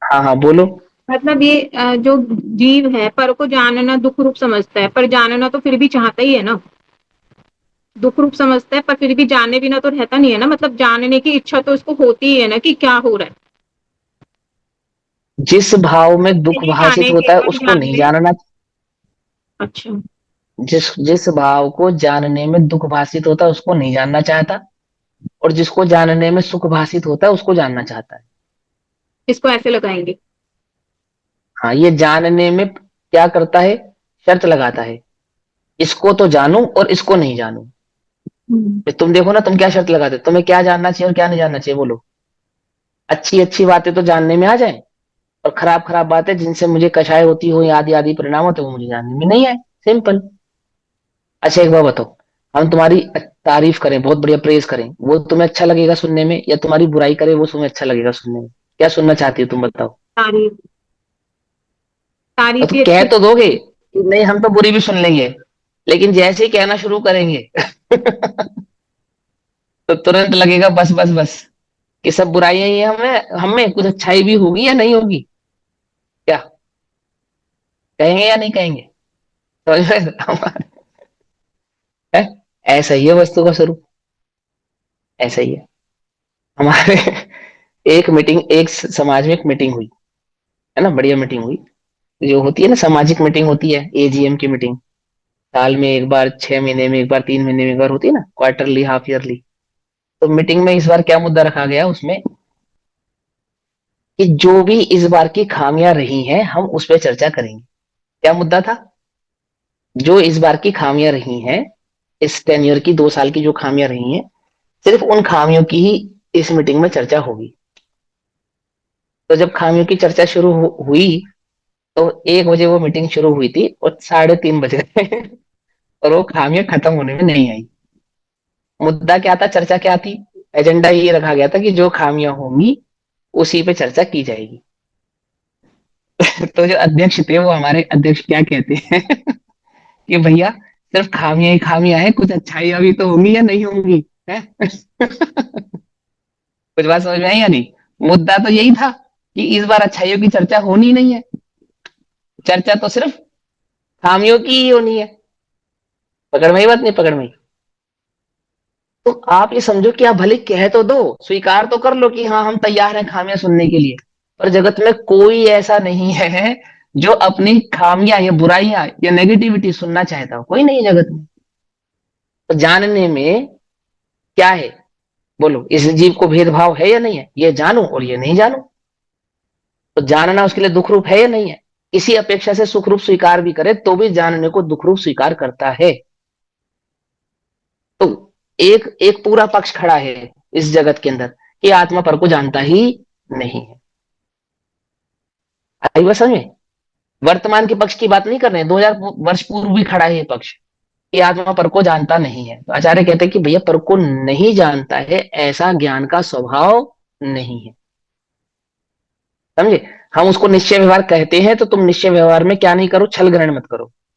हाँ हाँ बोलो। मतलब ये जो जीव है पर को जानना दुख रूप समझता है, पर जानना तो फिर भी चाहता ही है ना। दुख रूप समझता है पर फिर भी जाने बिना तो रहता नहीं है ना, मतलब जानने की इच्छा तो उसको होती ही है ना कि क्या हो रहा है। जिस भाव में दुख नहीं भाषित जानेंगे होता है पर उसको नहीं जानने। जानना। अच्छा। जिस जिस भाव को जानने में दुख भाषित होता है उसको नहीं जानना चाहता, और जिसको जानने में सुख भाषित होता है उसको जानना चाहता है। इसको ऐसे लगाएंगे। हाँ, ये जानने में क्या करता है, शर्त लगाता है, इसको तो जानूं और इसको नहीं जानूं। हम्म। तुम देखो ना, तुम क्या शर्त लगाते हो, तुम्हें क्या जानना चाहिए और क्या नहीं जानना चाहिए, बोलो। अच्छी अच्छी बातें तो जानने में आ जाए, और खराब खराब बातें जिनसे मुझे कषाय होती हो या आदि आदि परिणाम होते हो, वो मुझे जानने में नहीं आए। सिंपल। अच्छा एक बार बताओ, हम तुम्हारी तारीफ करें, बहुत बढ़िया प्रेज करें, वो तुम्हें अच्छा लगेगा सुनने में, या तुम्हारी बुराई करें वो तुम्हें अच्छा लगेगा सुनने में? क्या सुनना चाहती हो तुम, बताओ। तारीफ। और तारीफ तो ही कह अच्छी तो दोगे लगती कि नहीं हम तो बुरी भी सुन लेंगे, लेकिन जैसे ही कहना शुरू करेंगे तो तुरंत लगेगा बस बस बस, कि सब बुराइयां ही हैं, हमें हमें कुछ अच्छाई भी होगी या नहीं होगी। क्या कहेंगे या नहीं कहेंगे? समझ में है? ऐसा ही है वस्तु का स्वरूप। ऐसा ही है हमारे एक मीटिंग, एक समाज में एक मीटिंग हुई, है ना, बढ़िया मीटिंग हुई। जो होती है ना सामाजिक मीटिंग होती है, एजीएम की मीटिंग, साल में एक बार, 6 महीने में एक बार, 3 महीने में एक बार होती है ना, क्वार्टरली, हाफ ईयरली। तो मीटिंग में इस बार क्या मुद्दा रखा गया उसमें, कि जो भी इस बार की खामियां रही हैं हम उस पर चर्चा करेंगे। क्या मुद्दा था? जो इस बार की खामियां रही हैं, इस टेन्योर की 2 साल की जो खामियां रही हैं, सिर्फ उन खामियों की ही इस मीटिंग में चर्चा होगी। तो जब खामियों की चर्चा शुरू हुई, तो 1 बजे वो मीटिंग शुरू हुई थी और 3:30 बज गए और वो खामियां खत्म होने में नहीं आई। मुद्दा क्या था, चर्चा क्या थी? एजेंडा ये रखा गया था कि जो खामियां होंगी उसी पे चर्चा की जाएगी। तो जो अध्यक्ष थे, वो हमारे अध्यक्ष क्या कहते हैं कि भैया सिर्फ खामियां ही खामियां हैं, कुछ अच्छाइयां भी तो होंगी या नहीं होंगी, है? कुछ बात समझ में आई या नहीं? मुद्दा तो यही था कि इस बार अच्छाइयों की चर्चा होनी नहीं है, चर्चा तो सिर्फ खामियों की ही होनी है। पकड़ में ही बात, नहीं पकड़ में ही? तो आप ये समझो कि आप भले कह तो दो, स्वीकार तो कर लो कि हाँ हम तैयार हैं खामियां सुनने के लिए, पर जगत में कोई ऐसा नहीं है जो अपनी खामियां या बुराइयां या नेगेटिविटी सुनना चाहता हो, कोई नहीं है जगत में। तो जानने में क्या है, बोलो, इस जीव को भेदभाव है या नहीं है, ये जानू और ये नहीं जानू? तो जानना उसके लिए दुख रूप है या नहीं है? इसी अपेक्षा से सुख रूप स्वीकार भी करे तो भी जानने को दुख रूप स्वीकार करता है। तो एक एक पूरा पक्ष खड़ा है इस जगत के अंदर, कि आत्मा पर को जानता ही नहीं है। आई बात समझ में? वर्तमान के पक्ष की बात नहीं कर रहे हैं, 2000 वर्ष पूर्व भी खड़ा है ये पक्ष, कि आत्मा पर को जानता नहीं है। तो आचार्य कहते हैं कि भैया पर को नहीं जानता है, ऐसा ज्ञान का स्वभाव नहीं है। समझे? हम उसको निश्चय व्यवहार कहते हैं, तो तुम निश्चय व्यवहार में क्या नहीं करो, छल ग्रहण मत करो।